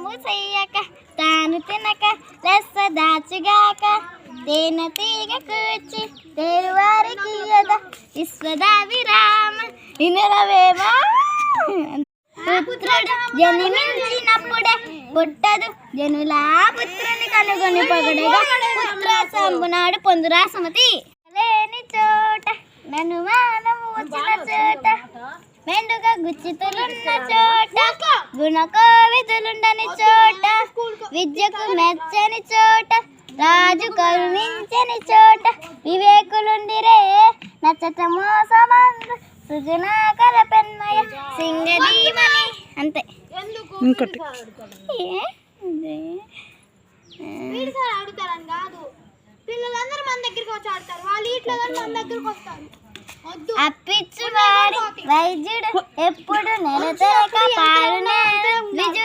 తాము చెయ్యక తాను తినక లెస్స దాచుగాక తేనె తీగ కూర్చి తేరువారికి విశ్వదా విరామ వినరవేమా పుత్రుడు జన్మించినప్పుడే పుట్టదు జనులా పుత్రుని కనుగొని పొగడగా పుత్ర సంబునాడు పొందురా సుమతి లేని చోట నన్ను మానము వచ్చిన చోట మెండుగా గుచ్చితులున్న చోట గుణకోవిధులుండని చోట విద్యకు మెచ్చని చోట రాజు కరుణించని చోట వివేకులుండిరే నచ్చట మోసమందు సుజనాకర పెన్నయ సింగదీమని అంతే. ఇంకోటి ఆడుతారని కాదు, పిల్లలందరూ మన దగ్గరికి వచ్చి ఆడతారు, వాళ్ళు ఇట్లా మన దగ్గరికి వస్తారు. అప్పిచ్చువాడి వైద్యుడు ఎప్పుడు నెలతెరక పాలు విజుడు